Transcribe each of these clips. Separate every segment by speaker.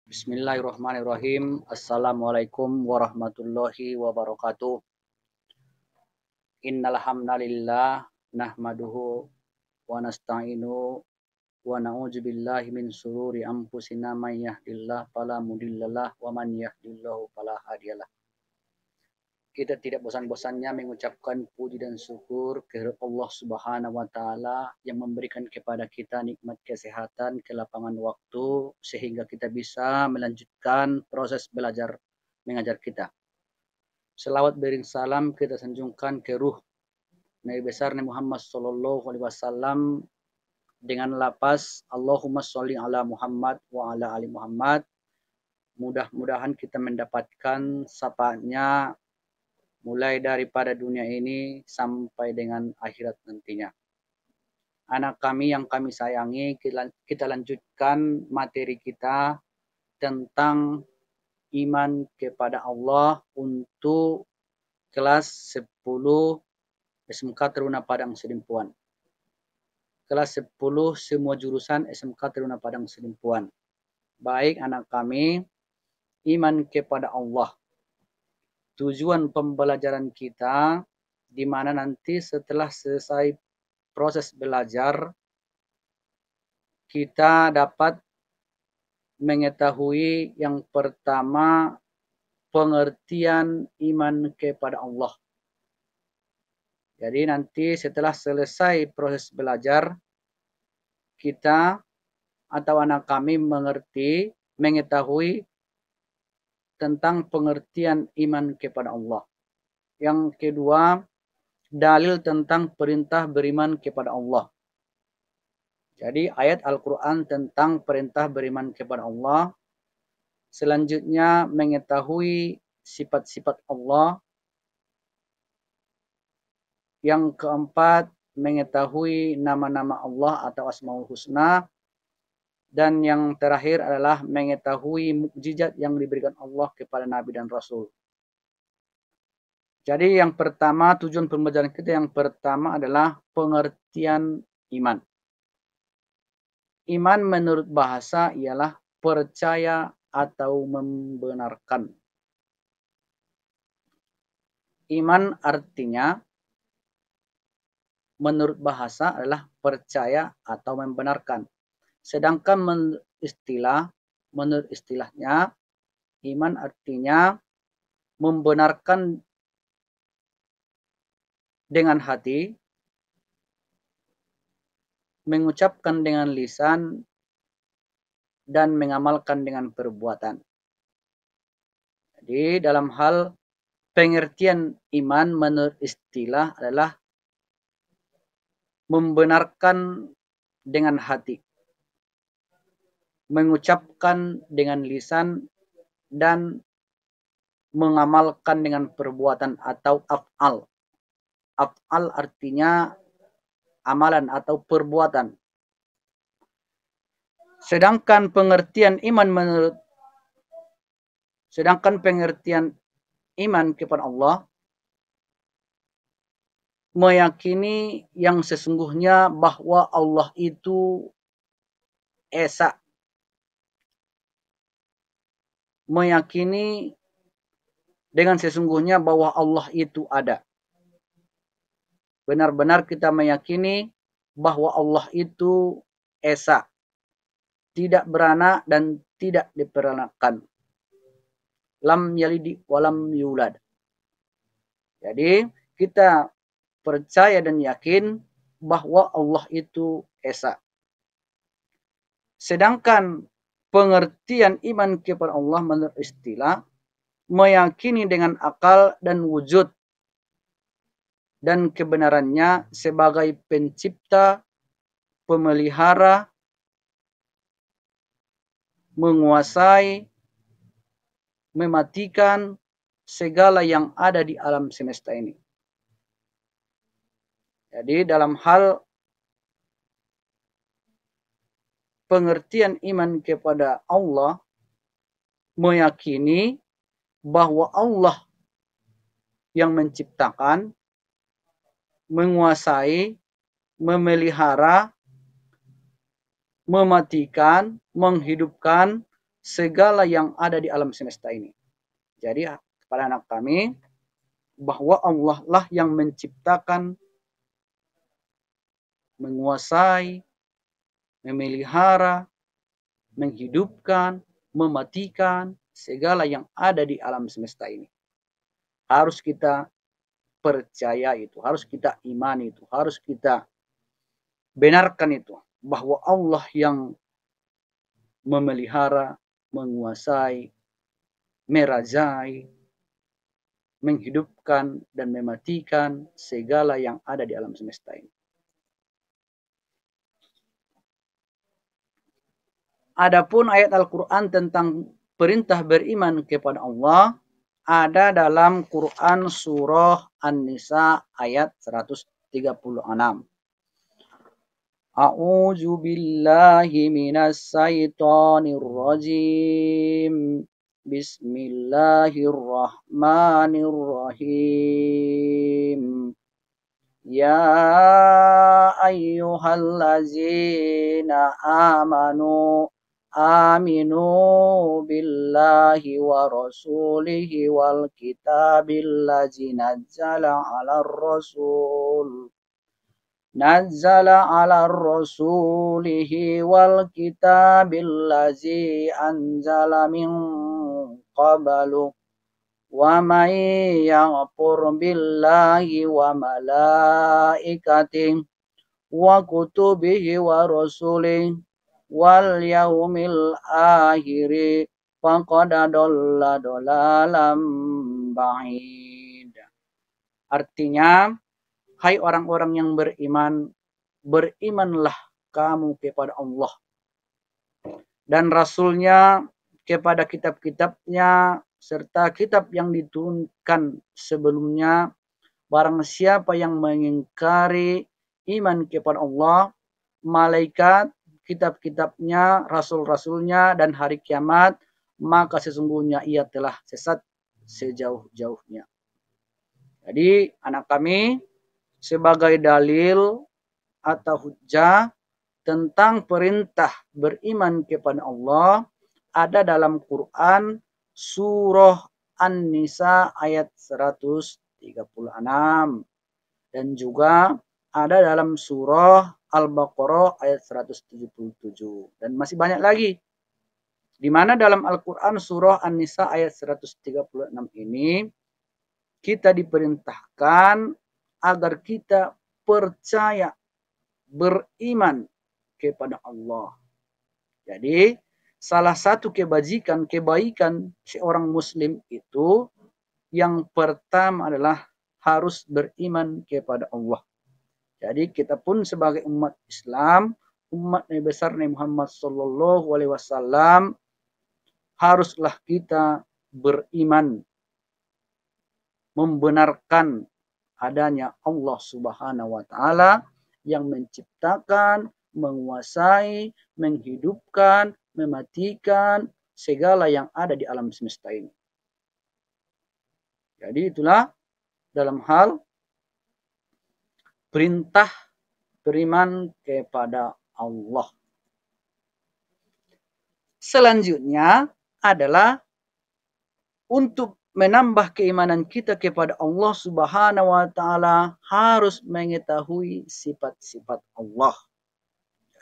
Speaker 1: Bismillahirrahmanirrahim. Assalamualaikum warahmatullahi wabarakatuh. Innal hamdalillah nahmaduhu wa nasta'inu wa na'udzu billahi min sururi anfusina may yahdihillahu fala mudhillalah wa man yahdihillahu fala hadiyalah. Kita tidak bosan-bosannya mengucapkan puji dan syukur kehadirat Allah Subhanahu wa taala yang memberikan kepada kita nikmat kesehatan, kelapangan waktu sehingga kita bisa melanjutkan proses belajar mengajar kita. Selawat bering salam kita sanjungkan ke ruh Nabi besar Nabi Muhammad sallallahu alaihi wasallam dengan lapas Allahumma sholli ala Muhammad wa ala ali Muhammad. Mudah-mudahan kita mendapatkan sapaannya mulai daripada dunia ini sampai dengan akhirat nantinya. Anak kami yang kami sayangi, kita lanjutkan materi kita tentang iman kepada Allah untuk kelas 10 SMK Taruna Padang Sedempuan. Kelas 10 semua jurusan SMK Taruna Padang Sedempuan. Baik anak kami, iman kepada Allah. Tujuan pembelajaran kita di mana nanti setelah selesai proses belajar kita dapat mengetahui yang pertama pengertian iman kepada Allah. Jadi nanti setelah selesai proses belajar kita atau anak kami mengetahui tentang pengertian iman kepada Allah. Yang kedua, dalil tentang perintah beriman kepada Allah. Jadi ayat Al-Quran tentang perintah beriman kepada Allah. Selanjutnya mengetahui sifat-sifat Allah. Yang keempat, mengetahui nama-nama Allah atau Asmaul Husna. Dan yang terakhir adalah mengetahui mukjizat yang diberikan Allah kepada Nabi dan Rasul. Jadi yang pertama, tujuan pembelajaran kita yang pertama adalah pengertian iman. Iman menurut bahasa ialah percaya atau membenarkan. Iman artinya menurut bahasa adalah percaya atau membenarkan. Sedangkan menurut istilahnya, iman artinya membenarkan dengan hati, mengucapkan dengan lisan, dan mengamalkan dengan perbuatan. Jadi dalam hal pengertian iman menurut istilah adalah membenarkan dengan hati, mengucapkan dengan lisan, dan mengamalkan dengan perbuatan atau af'al. Af'al artinya amalan atau perbuatan. Sedangkan pengertian kepada Allah meyakini yang sesungguhnya bahwa Allah itu esa. Meyakini dengan sesungguhnya bahwa Allah itu ada. Benar-benar kita meyakini bahwa Allah itu esa. Tidak beranak dan tidak diperanakan. Lam yalidi walam yulad. Jadi kita percaya dan yakin bahwa Allah itu esa. Sedangkan pengertian iman kepada Allah menurut istilah meyakini dengan akal dan wujud dan kebenarannya sebagai pencipta, pemelihara, menguasai, mematikan segala yang ada di alam semesta ini. Jadi dalam hal pengertian iman kepada Allah meyakini bahwa Allah yang menciptakan, menguasai, memelihara, mematikan, menghidupkan segala yang ada di alam semesta ini. Jadi kepada anak kami, bahwa Allah lah yang menciptakan, menguasai, memelihara, menghidupkan, mematikan segala yang ada di alam semesta ini. Harus kita percaya itu, harus kita imani itu, harus kita benarkan itu, bahwa Allah yang memelihara, menguasai, merajai, menghidupkan dan mematikan segala yang ada di alam semesta ini. Adapun ayat Al-Quran tentang perintah beriman kepada Allah ada dalam Quran surah An-Nisa ayat 136. A'udzu billahi minas syaitonir rajim. Bismillahirrahmanirrahim. Ya ayyuhallazina amanu aminu billahi wa rasulihi wal kitabil ladzi nazzala 'alar rasul rasulihi wal kitabil ladzi anzala min qablu wa may yaghfur billahi wa malaikatihi wa kutubihi wa rusulihi wal yaumil akhiri faqad dhalla dhalalam ba'id. Artinya, hai orang-orang yang beriman, berimanlah kamu kepada Allah dan Rasulnya, kepada kitab-kitabnya serta kitab yang diturunkan sebelumnya. Barang siapa yang mengingkari iman kepada Allah, malaikat, kitab-kitabnya, rasul-rasulnya, dan hari kiamat, maka sesungguhnya ia telah sesat sejauh-jauhnya. Jadi anak kami, sebagai dalil atau hujjah tentang perintah beriman kepada Allah, ada dalam Quran surah An-Nisa ayat 136 dan juga ada dalam surah Al-Baqarah ayat 177 dan masih banyak lagi, di mana dalam Al-Quran surah An-Nisa ayat 136 ini kita diperintahkan agar kita percaya, beriman kepada Allah. Jadi salah satu kebaikan seorang muslim itu yang pertama adalah harus beriman kepada Allah. Jadi kita pun sebagai umat Islam, umat Nabi besar Nabi Muhammad sallallahu alaihi wasallam, haruslah kita beriman, membenarkan adanya Allah Subhanahu wa taala yang menciptakan, menguasai, menghidupkan, mematikan segala yang ada di alam semesta ini. Jadi itulah dalam hal perintah beriman kepada Allah. Selanjutnya adalah untuk menambah keimanan kita kepada Allah Subhanahu wa taala harus mengetahui sifat-sifat Allah.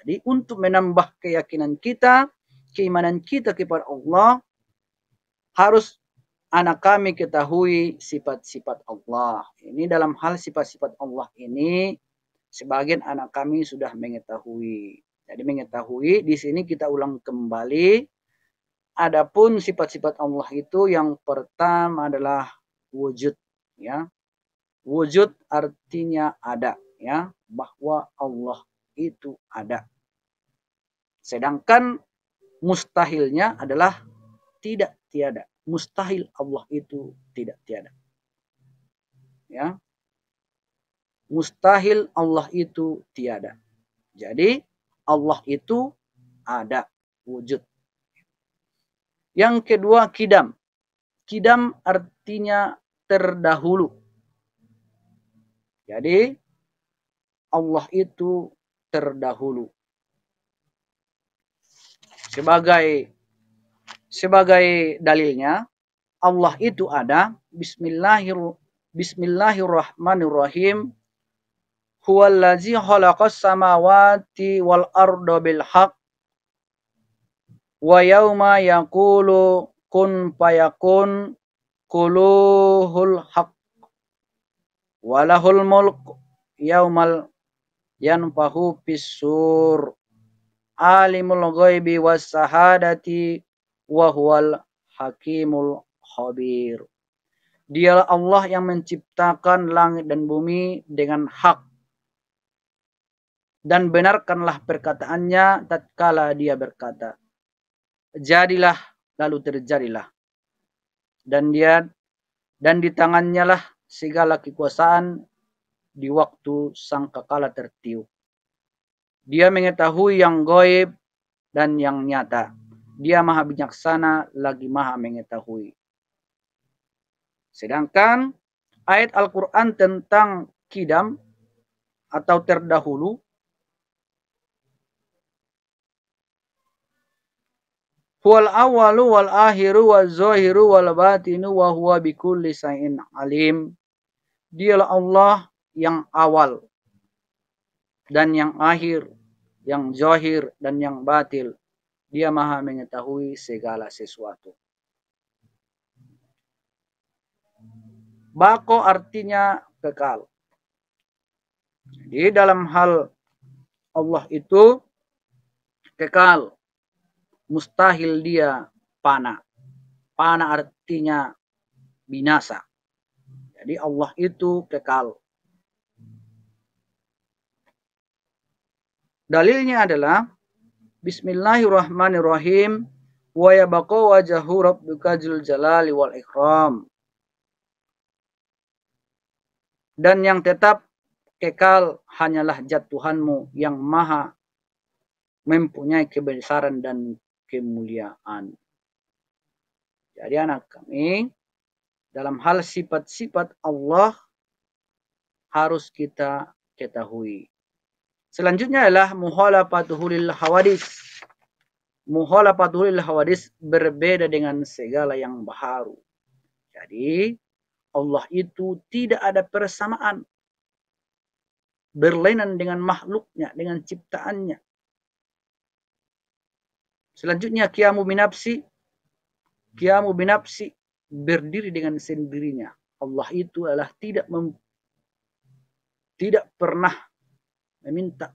Speaker 1: Jadi untuk menambah keyakinan kita, keimanan kita kepada Allah, harus anak kami ketahui sifat-sifat Allah. Ini dalam hal sifat-sifat Allah ini sebagian anak kami sudah mengetahui. Jadi mengetahui di sini kita ulang kembali. Adapun sifat-sifat Allah itu yang pertama adalah wujud, ya. Wujud artinya ada, ya, bahwa Allah itu ada. Sedangkan mustahilnya adalah tidak tiada. Mustahil Allah itu tidak tiada. Ya. Mustahil Allah itu tiada. Jadi Allah itu ada, wujud. Yang kedua kidam. Kidam artinya terdahulu. Jadi Allah itu terdahulu. Sebagai Sebagai dalilnya, Allah itu ada. Bismillahirrahmanirrahim. Huwallazi khalaqas samawati wal arda bil haqq wa yauma yaqulu kun fayakun quluhul haqq walahul mulk yaumal yanfahu fisur alimul ghaibi was sahadati wa huwal hakimul khabir. Dialah Allah yang menciptakan langit dan bumi dengan hak. Dan benarkanlah perkataannya tatkala dia berkata, jadilah, lalu terjadilah. Dan di tangannya lah segala kekuasaan di waktu sangkakala tertiup. Dia mengetahui yang gaib dan yang nyata. Dia maha bijaksana lagi maha mengetahui. Sedangkan ayat Al-Quran tentang kidam atau terdahulu, huwal awalu wal akhiru wal zahiru wal batinu wa huwa bikulli syai'in alim. Dialah Allah yang awal dan yang akhir, yang zahir dan yang batil. Dia maha mengetahui segala sesuatu. Bako artinya kekal. Jadi dalam hal Allah itu kekal. Mustahil dia fana. Fana artinya binasa. Jadi Allah itu kekal. Dalilnya adalah Bismillahirrahmanirrahim. Wa yabqa wajhu rabbika dzul jalali wal ikram. Dan yang tetap kekal hanyalah zat Tuhanmu yang maha mempunyai kebesaran dan kemuliaan. Jadi anak kami, dalam hal sifat-sifat Allah harus kita ketahui. Selanjutnya adalah muhalafatuhul hawadis. Muhalafatuhul hawadis berbeda dengan segala yang baharu. Jadi Allah itu tidak ada persamaan. Berlainan dengan makhluknya, dengan ciptaannya. Selanjutnya qiyamu binafsi. Qiyamu binafsi berdiri dengan sendirinya. Allah itu adalah tidak pernah meminta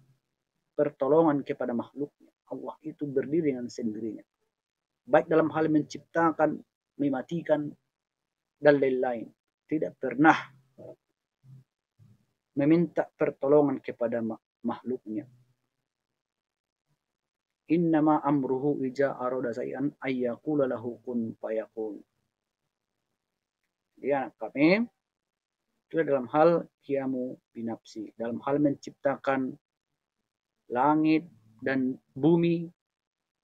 Speaker 1: pertolongan kepada makhluknya. Allah itu berdiri dengan sendirinya. Baik dalam hal menciptakan, mematikan, dan lain-lain. Tidak pernah meminta pertolongan kepada makhluknya. Innama amruhu ija aroda sayan ayyakula lahu kun fayakun. Ya, kami itu dalam hal qiyamu binafsi, dalam hal menciptakan langit dan bumi,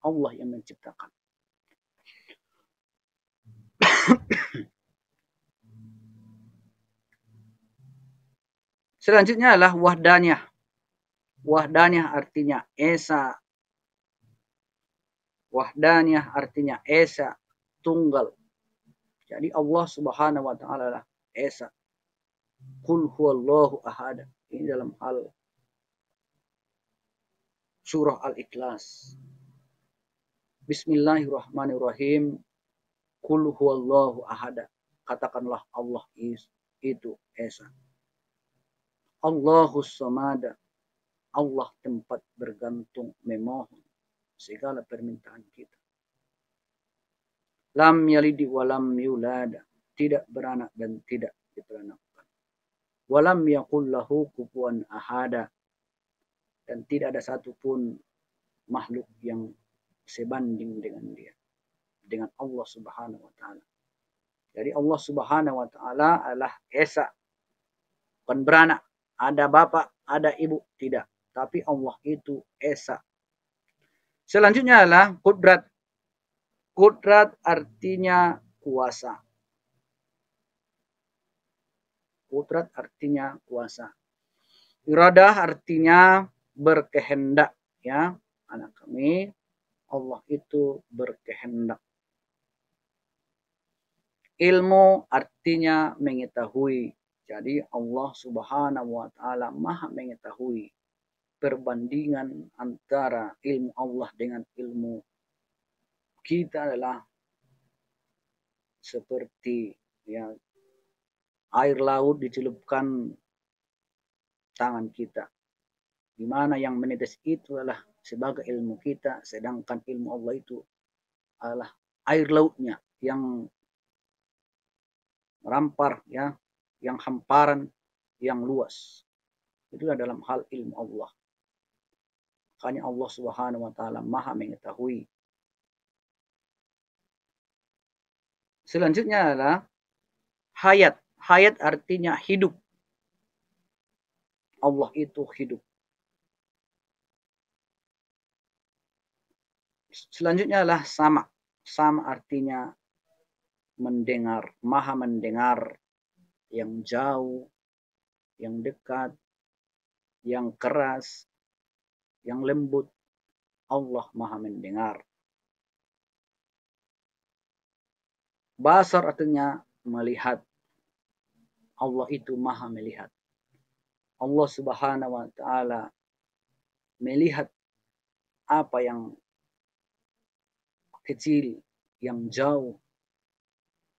Speaker 1: Allah yang menciptakan. Selanjutnya adalah wahdaniyah. Wahdaniyah artinya esa. Wahdaniyah artinya esa, tunggal. Jadi Allah Subhanahu wa taala adalah esa. Qul huwallahu ahad. Ini dalam hal surah Al-Ikhlas. Bismillahirrahmanirrahim. Qul huwallahu ahad. Katakanlah Allah itu esa. Allahus samad. Allah tempat bergantung, memohon segala permintaan kita. Lam yalidi walam yulad. Tidak beranak dan tidak diperanakkan. Walam yakul lahu kufuwan ahada. Dan tidak ada satupun makhluk yang sebanding dengan dia. Dengan Allah Subhanahu wa ta'ala. Jadi Allah Subhanahu wa ta'ala adalah esa. Bukan beranak. Ada bapak, ada ibu. Tidak. Tapi Allah itu esa. Selanjutnya adalah kudrat. Kudrat artinya kuasa. Kudrat artinya kuasa. Iradah artinya berkehendak. Ya, anak kami, Allah itu berkehendak. Ilmu artinya mengetahui. Jadi Allah Subhanahu wa taala Maha mengetahui perbandingan antara ilmu Allah dengan ilmu kita adalah seperti ya air laut dicelupkan tangan kita. Di mana yang menetes itu adalah sebagai ilmu kita, sedangkan ilmu Allah itu adalah air lautnya yang merampar ya, yang hamparan, yang luas. Itulah dalam hal ilmu Allah. Makanya Allah Subhanahu wa taala Maha mengetahui. Selanjutnya adalah hayat. Hayat artinya hidup. Allah itu hidup. Selanjutnya adalah sama. Sama artinya mendengar, Maha mendengar yang jauh, yang dekat, yang keras, yang lembut. Allah Maha mendengar. Basar artinya melihat. Allah itu Maha melihat. Allah Subhanahu wa taala melihat apa yang kecil, yang jauh,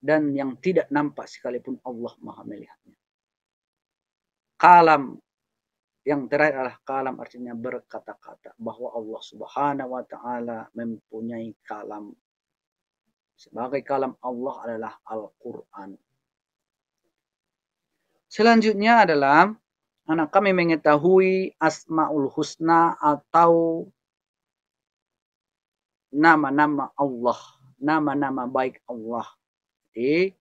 Speaker 1: dan yang tidak nampak sekalipun Allah Maha melihatnya. Kalam, yang terakhir adalah kalam artinya berkata-kata, bahwa Allah Subhanahu wa taala mempunyai kalam. Sebagai kalam Allah adalah Al-Quran. Selanjutnya adalah kami mengetahui Asmaul Husna atau nama-nama Allah, nama-nama baik Allah. Jadi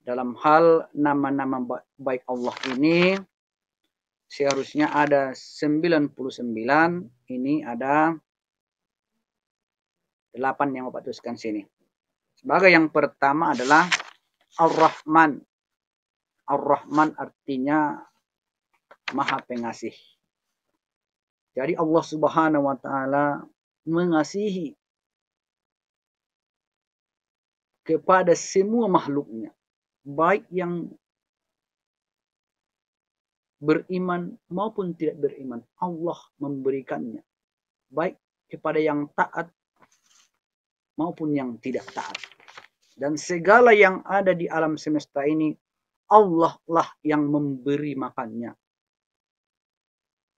Speaker 1: dalam hal nama-nama baik Allah ini seharusnya ada 99, ini ada 8 yang Bapak tuliskan sini. Sebagai yang pertama adalah Ar-Rahman. Ar-Rahman artinya Maha Pengasih. Jadi Allah Subhanahu wa taala mengasihi kepada semua makhluknya, baik yang beriman maupun tidak beriman. Allah memberikannya, baik kepada yang taat maupun yang tidak taat. Dan segala yang ada di alam semesta ini, Allah lah yang memberi makannya.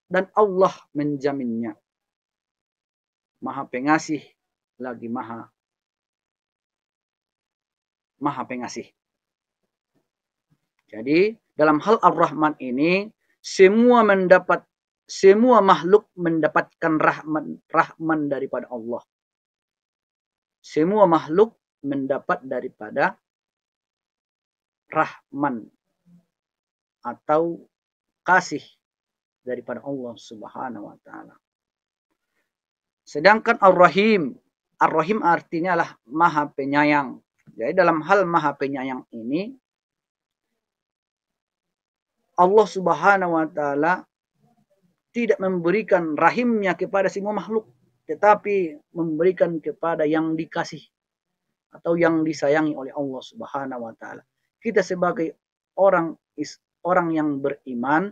Speaker 1: Dan Allah menjaminnya. Maha Pengasih lagi Maha Pengasih. Jadi dalam hal Ar-Rahman ini semua makhluk mendapatkan rahman daripada Allah. Semua makhluk mendapat daripada rahman atau kasih daripada Allah Subhanahu wa taala. Sedangkan Ar-Rahim, Ar-Rahim artinya lah Maha Penyayang. Jadi dalam hal Maha Penyayang ini Allah Subhanahu wa taala tidak memberikan rahimnya kepada semua makhluk, tetapi memberikan kepada yang dikasih atau yang disayangi oleh Allah Subhanahu wa taala. Kita sebagai orang yang beriman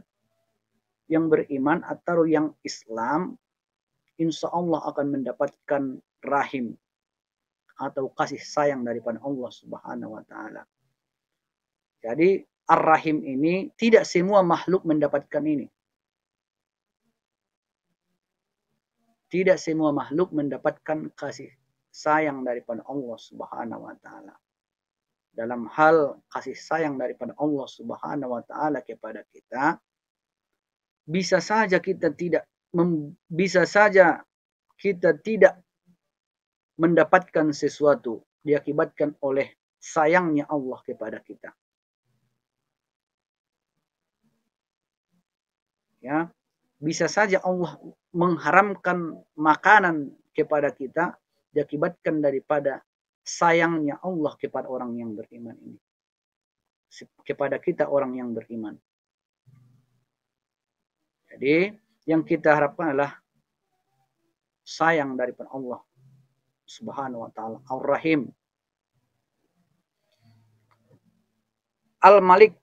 Speaker 1: atau yang Islam, insya Allah akan mendapatkan rahim atau kasih sayang daripada Allah Subhanahu wa taala. Jadi Ar-Rahim ini tidak semua makhluk mendapatkan ini. Tidak semua makhluk mendapatkan kasih sayang daripada Allah Subhanahu wa taala. Dalam hal kasih sayang daripada Allah Subhanahu wa taala kepada kita, bisa saja kita tidak mendapatkan sesuatu diakibatkan oleh sayangnya Allah kepada kita. Ya, bisa saja Allah mengharamkan makanan kepada kita diakibatkan daripada sayangnya Allah kepada orang yang beriman ini. Kepada kita orang yang beriman. Jadi yang kita harapkan adalah sayang daripada Allah Subhanahu wa taala, Ar-Rahim. Al-Malik.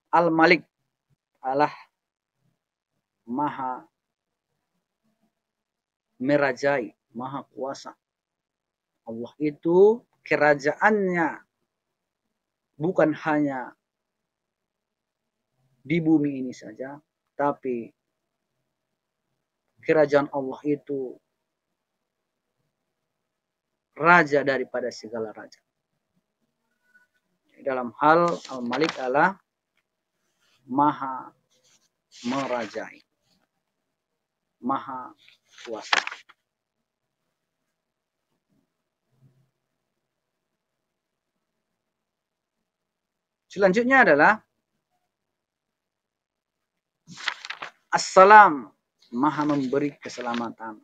Speaker 1: Al-Malik adalah maha merajai, maha kuasa. Allah itu kerajaannya bukan hanya di bumi ini saja, tapi kerajaan Allah itu raja daripada segala raja. Dalam hal Al-Malik adalah maha merajai, maha kuasa. Selanjutnya adalah Assalam, maha memberi keselamatan.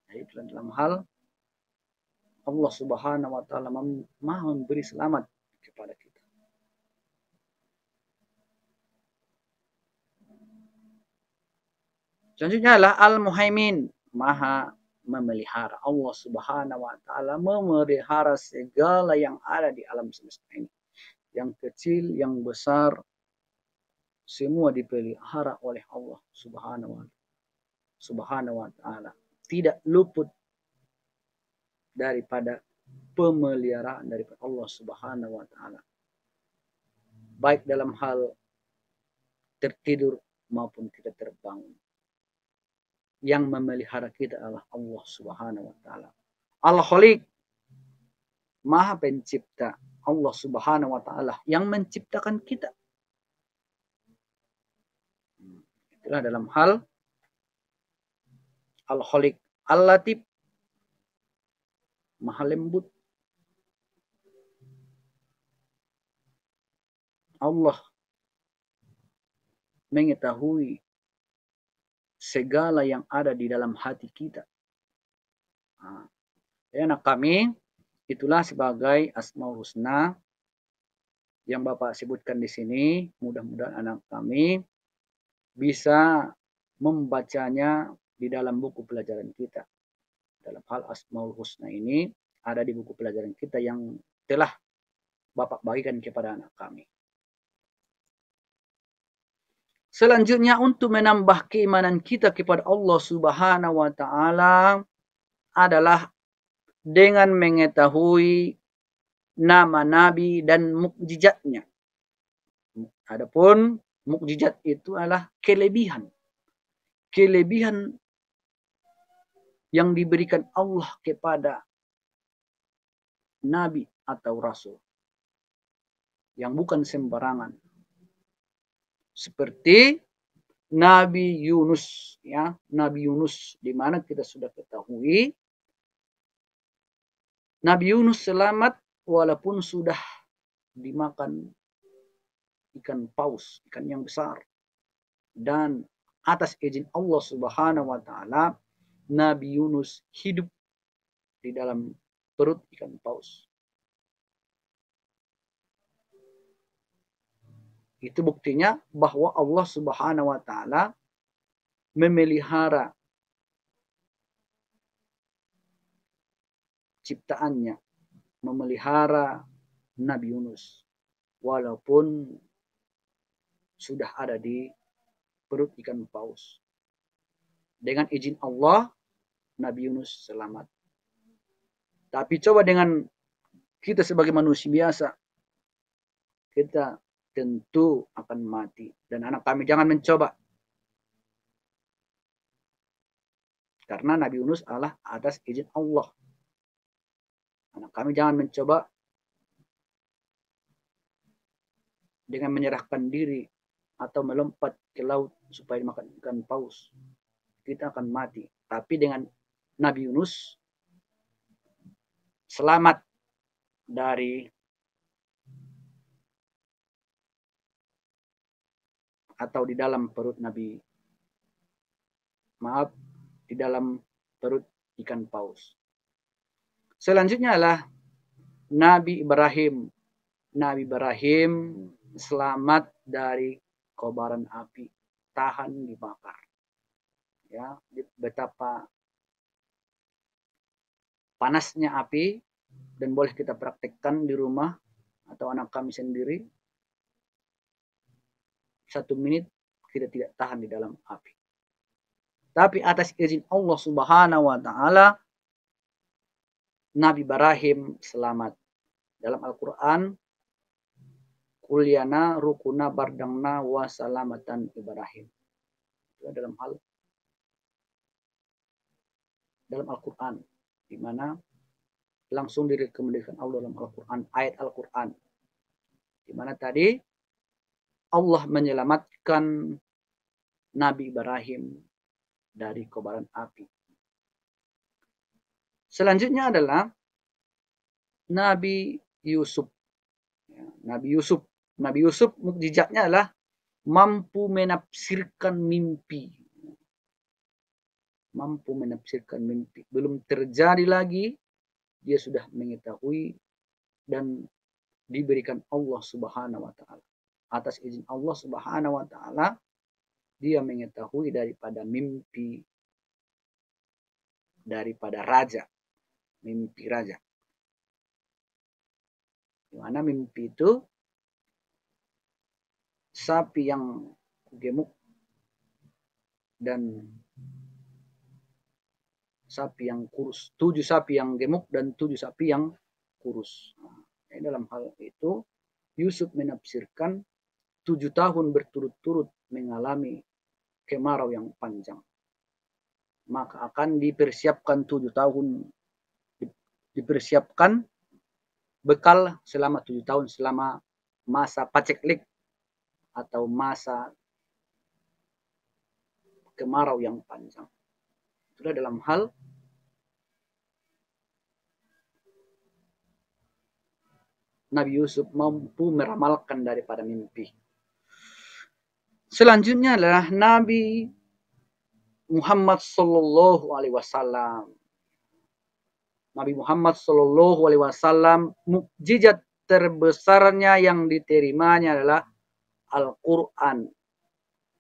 Speaker 1: Jadi dalam hal Allah Subhanahu wa taala maha memberi selamat kepada kita. Selanjutnya adalah Al-Muhaimin, maha memelihara. Allah Subhanahu wa taala memelihara segala yang ada di alam semesta ini. Yang kecil, yang besar, semua dipelihara oleh Allah Subhanahu wa taala. Tidak luput daripada pemeliharaan daripada Allah Subhanahu wa taala. Baik dalam hal tertidur maupun kita terbangun. Yang memelihara kita adalah Allah Subhanahu wa taala. Al-Khaliq, maha pencipta. Allah Subhanahu wa taala yang menciptakan kita. Itulah dalam hal Al-Khaliq. Al-Latif, maha lembut. Allah mengetahui segala yang ada di dalam hati kita. Anak kami, itulah sebagai Asmaul Husna yang Bapak sebutkan di sini. Mudah-mudahan anak kami bisa membacanya di dalam buku pelajaran kita. Dalam hal Asmaul Husna ini ada di buku pelajaran kita yang telah Bapak bagikan kepada anak kami. Selanjutnya untuk menambah keimanan kita kepada Allah Subhanahu wa taala adalah dengan mengetahui nama nabi dan mukjizatnya. Adapun mukjizat itu adalah kelebihan yang diberikan Allah kepada nabi atau rasul yang bukan sembarangan. Seperti Nabi Yunus, ya, Nabi Yunus, di mana kita sudah ketahui Nabi Yunus selamat walaupun sudah dimakan ikan paus, ikan yang besar. Dan atas izin Allah Subhanahu wa taala, Nabi Yunus hidup di dalam perut ikan paus. Itu buktinya bahwa Allah Subhanahu wa taala memelihara ciptaannya, memelihara Nabi Yunus walaupun sudah ada di perut ikan paus. Dengan izin Allah, Nabi Yunus selamat. Tapi coba dengan kita sebagai manusia biasa, kita tentu akan mati. Dan anak kami jangan mencoba. Karena Nabi Yunus adalah atas izin Allah. Anak kami jangan mencoba dengan menyerahkan diri atau melompat ke laut supaya dimakan ikan paus. Kita akan mati. Tapi dengan Nabi Yunus selamat dari atau di dalam perut di dalam perut ikan paus. Selanjutnya adalah Nabi Ibrahim. Nabi Ibrahim selamat dari kobaran api, tahan dibakar. Ya, betapa panasnya api dan boleh kita praktekkan di rumah atau anak kami sendiri. 1 menit kita tidak tahan di dalam api. Tapi atas izin Allah Subhanahu wa taala, Nabi Ibrahim selamat. Dalam Al-Qur'an, qul yana rukuna bardangna wa salamatan Ibrahim. Itu dalam Al-Qur'an, di mana langsung direkomendasikan Allah dalam Al-Qur'an, ayat Al-Qur'an, di mana tadi Allah menyelamatkan Nabi Ibrahim dari kobaran api. Selanjutnya adalah Nabi Yusuf. Nabi Yusuf mukjizatnya adalah mampu menafsirkan mimpi. Mampu menafsirkan mimpi. Belum terjadi lagi, dia sudah mengetahui dan diberikan Allah Subhanahu wa taala. Atas izin Allah Subhanahu wa taala, dia mengetahui daripada mimpi daripada raja. Mimpi raja. Di mana mimpi itu sapi yang gemuk dan sapi yang kurus. 7 sapi yang gemuk dan 7 sapi yang kurus. Dalam hal itu Yusuf menafsirkan 7 tahun berturut-turut mengalami kemarau yang panjang. Maka akan dipersiapkan 7 tahun, dipersiapkan bekal selama 7 tahun, selama masa paceklik atau masa kemarau yang panjang. Itulah dalam hal Nabi Yusuf mampu meramalkan daripada mimpi. Selanjutnya adalah Nabi Muhammad sallallahu alaihi wasallam. Nabi Muhammad sallallahu alaihi wasallam, mukjizat terbesarnya yang diterimanya adalah Al-Qur'an.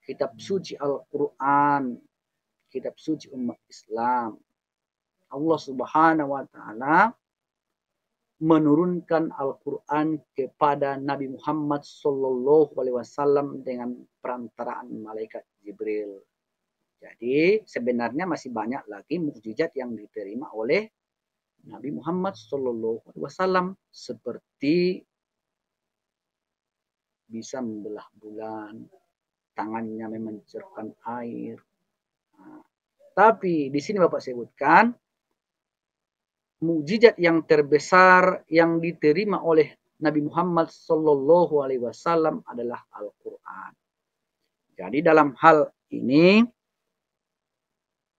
Speaker 1: Kitab suci Al-Qur'an, kitab suci umat Islam. Allah Subhanahu wa taala menurunkan Al-Qur'an kepada Nabi Muhammad sallallahu alaihi wasallam dengan perantaraan malaikat Jibril. Jadi sebenarnya masih banyak lagi mukjizat yang diterima oleh Nabi Muhammad sallallahu alaihi wasallam, seperti bisa membelah bulan, tangannya memancarkan air. Tapi di sini Bapak sebutkan mukjizat yang terbesar yang diterima oleh Nabi Muhammad sallallahu alaihi wasallam adalah Al-Qur'an. Jadi dalam hal ini,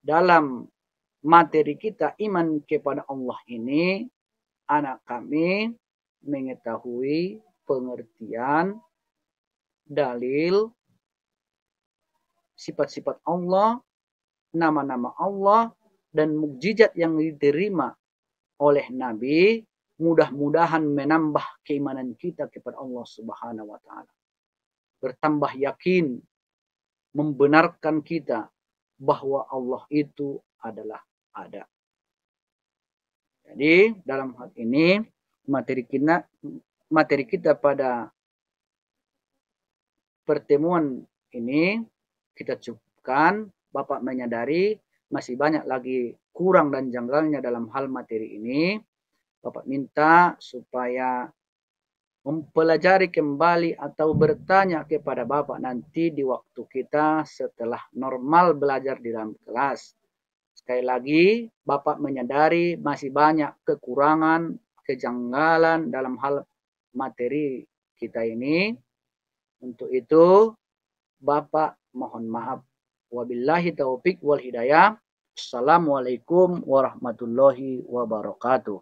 Speaker 1: dalam materi kita iman kepada Allah ini, anak kami mengetahui pengertian dalil sifat-sifat Allah, nama-nama Allah, dan mukjizat yang diterima oleh Nabi, mudah-mudahan menambah keimanan kita kepada Allah Subhanahu wa taala. Bertambah yakin, membenarkan kita bahwa Allah itu adalah ada. Jadi dalam hal ini materi kita pada pertemuan ini kita cukupkan. Bapak menyadari masih banyak lagi kurang dan janggalnya dalam hal materi ini. Bapak minta supaya mempelajari kembali atau bertanya kepada Bapak nanti di waktu kita setelah normal belajar di dalam kelas. Sekali lagi, Bapak menyadari masih banyak kekurangan, kejanggalan dalam hal materi kita ini. Untuk itu, Bapak mohon maaf. Wabillahi taufiq wal hidayah. Assalamualaikum warahmatullahi wabarakatuh.